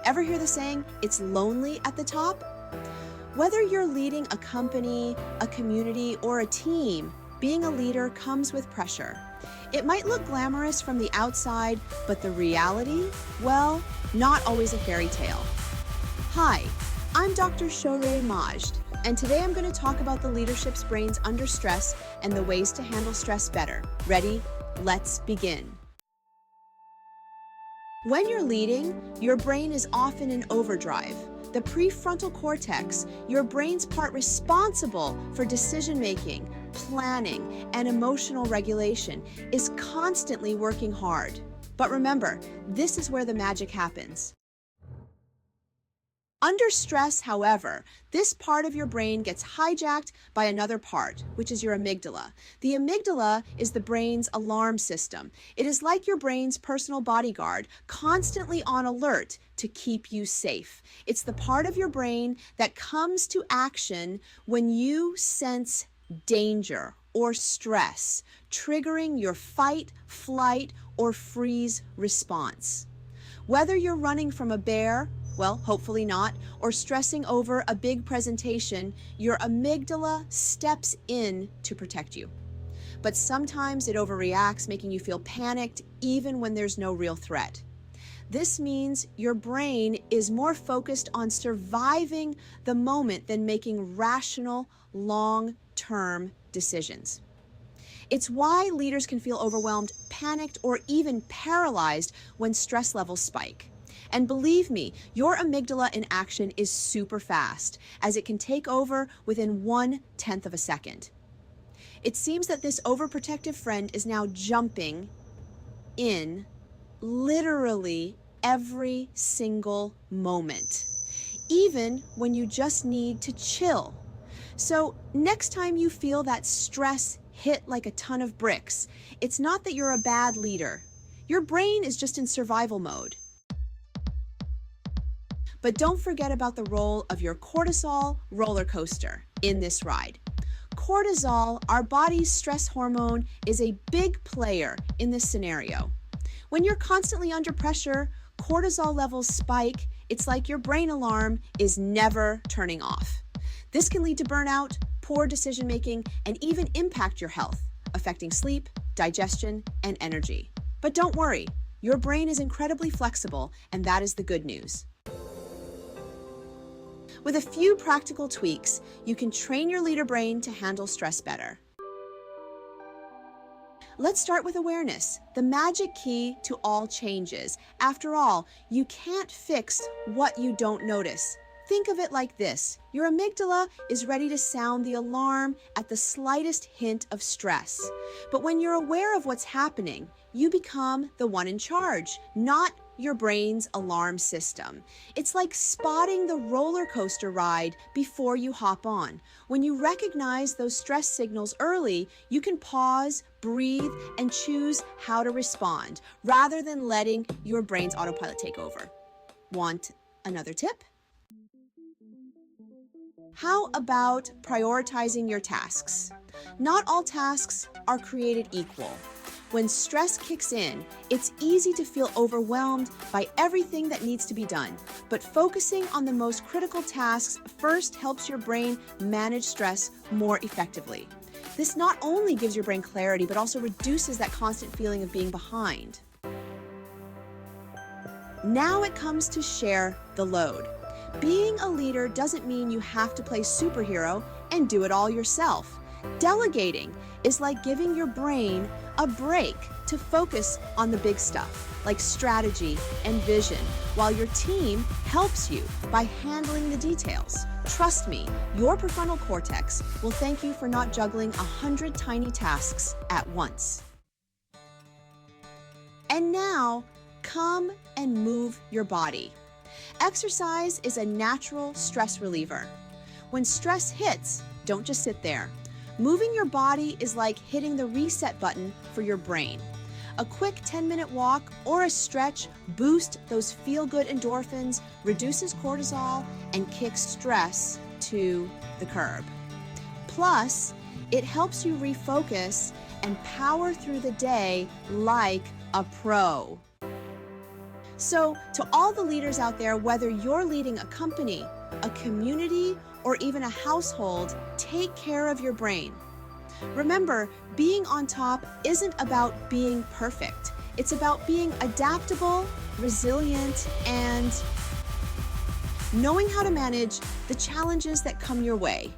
Ever hear the saying, it's lonely at the top? Whether you're leading a company, a community, or a team, being a leader comes with pressure. It might look glamorous from the outside, but the reality, well, not always a fairy tale. Hi, I'm Dr. Shohreh Majd, and today I'm going to talk about the leadership's brains under stress and the ways to handle stress better. Ready? Let's begin. When you're leading, your brain is often in overdrive. The prefrontal cortex, your brain's part responsible for decision-making, planning, and emotional regulation, is constantly working hard. But remember, this is where the magic happens. Under stress, however, this part of your brain gets hijacked by another part, which is your amygdala. The amygdala is the brain's alarm system. It is like your brain's personal bodyguard, constantly on alert to keep you safe. It's the part of your brain that comes to action when you sense danger or stress, triggering your fight, flight, or freeze response. Whether you're running from a bear, well, hopefully not, or stressing over a big presentation, your amygdala steps in to protect you. But sometimes it overreacts, making you feel panicked even when there's no real threat. This means your brain is more focused on surviving the moment than making rational, long-term decisions. It's why leaders can feel overwhelmed, panicked, or even paralyzed when stress levels spike. And believe me, your amygdala in action is super fast, as it can take over within 1/10 of a second. It seems that this overprotective friend is now jumping in literally every single moment, even when you just need to chill. So next time you feel that stress hit like a ton of bricks, it's not that you're a bad leader. Your brain is just in survival mode. But don't forget about the role of your cortisol roller coaster in this ride. Cortisol, our body's stress hormone, is a big player in this scenario. When you're constantly under pressure, cortisol levels spike. It's like your brain alarm is never turning off. This can lead to burnout, poor decision-making, and even impact your health, affecting sleep, digestion, and energy. But don't worry, your brain is incredibly flexible, and that is the good news. With a few practical tweaks, you can train your leader brain to handle stress better. Let's start with awareness, the magic key to all changes. After all, you can't fix what you don't notice. Think of it like this. Your amygdala is ready to sound the alarm at the slightest hint of stress. But when you're aware of what's happening, you become the one in charge, not your brain's alarm system. It's like spotting the roller coaster ride before you hop on. When you recognize those stress signals early, you can pause, breathe, and choose how to respond, rather than letting your brain's autopilot take over. Want another tip? How about prioritizing your tasks? Not all tasks are created equal. When stress kicks in, it's easy to feel overwhelmed by everything that needs to be done. But focusing on the most critical tasks first helps your brain manage stress more effectively. This not only gives your brain clarity, but also reduces that constant feeling of being behind. Now it comes to share the load. Being a leader doesn't mean you have to play superhero and do it all yourself. Delegating is like giving your brain a break to focus on the big stuff, like strategy and vision, while your team helps you by handling the details. Trust me, your prefrontal cortex will thank you for not juggling 100 tiny tasks at once. And now, come and move your body. Exercise is a natural stress reliever. When stress hits, don't just sit there. Moving your body is like hitting the reset button for your brain. A quick 10-minute walk or a stretch boosts those feel-good endorphins, reduces cortisol, and kicks stress to the curb. Plus, it helps you refocus and power through the day like a pro. So, to all the leaders out there, whether you're leading a company, a community, or even a household, take care of your brain. Remember, being on top isn't about being perfect. It's about being adaptable, resilient, and knowing how to manage the challenges that come your way.